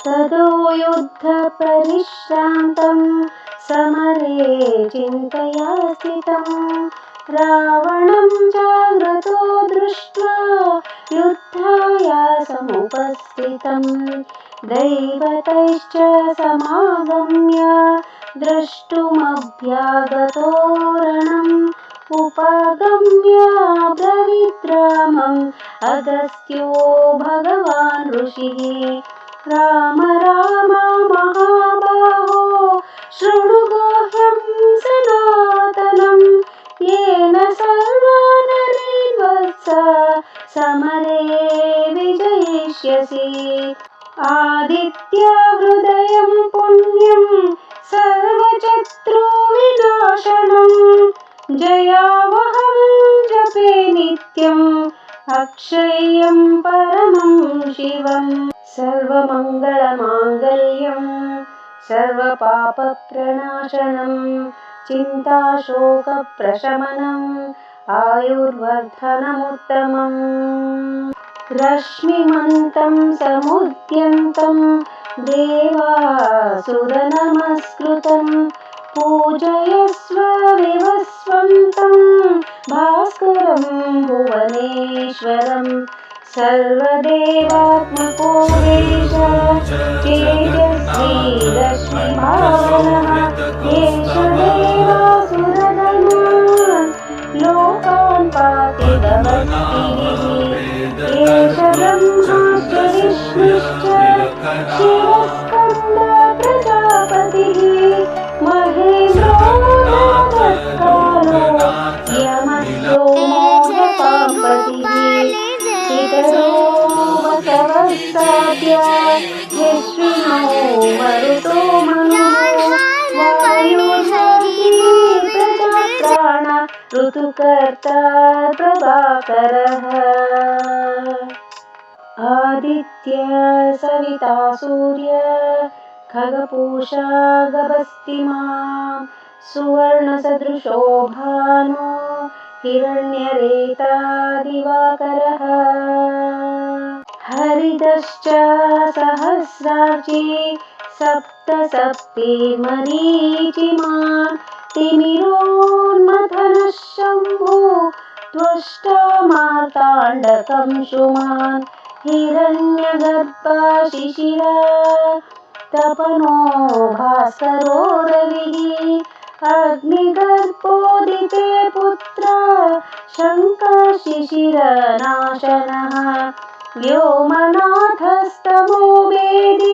ततो युद्धपरिश्रान्तं समरे चिन्तया स्थितं रावणं जाग्रतो दृष्ट्वा युद्धाय समुपस्थितं दैवतैश्च समागम्य द्रष्टुमभ्यागतो रणम् उपगम्य ब्रवीद्रामम् अगस्त्यो भगवान् ऋषिः राम राम महाबाहो शृणु गुह्यं सनातनं येन सर्वानरीन् वत्स समरे विजयिष्यसि आदित्यहृदयं पुण्यं सर्वशत्रुविनाशनं जयावहं जपे नित्यम् अक्षय्यं परमं शिवम् सर्वमङ्गलमाङ्गल्यं सर्वपापप्रणाशनं चिन्ताशोकप्रशमनम् आयुर्वर्धनमुत्तमम् रश्मिमन्तं समुद्यन्तं देवासुरनमस्कृतं पूजयस्व विवस्वं तं भास्करं भुवनेश्वरं सर्वदेवात्मको देश तेजस्वी रश्मिभावनः एष देवासुरगणान् लोकान् पाति नमस्तिभिः एष ब्रह्माश्च विष्णुश्च शिवस्कन्द प्रजापतिः महेन्द्रो नागकालो यमस्तोमो जपापतिः पितरो वसवस्ताद्य यश्विनो मरुतो मनुः वायुर्हरि प्रजाप्राण ऋतुकर्ता प्रभाकरः आदित्य सविता सूर्य खगपूषा गभस्तिमान् सुवर्णसदृशो भानो हिरण्यरेता दिवाकरः हरितश्च सहस्रार्ची सप्तसप्तिर्मरीचिमान् तिमिरोन्मथनः शम्भो त्वष्टा मार्ताण्डकं शुमान् हिरण्यगर्भा शिशिरा तपनो भास्करो रविः अग्निगर्भोदिते पुत्र शङ्खशिशिरनाशनः व्योमनाथस्तमो वेदी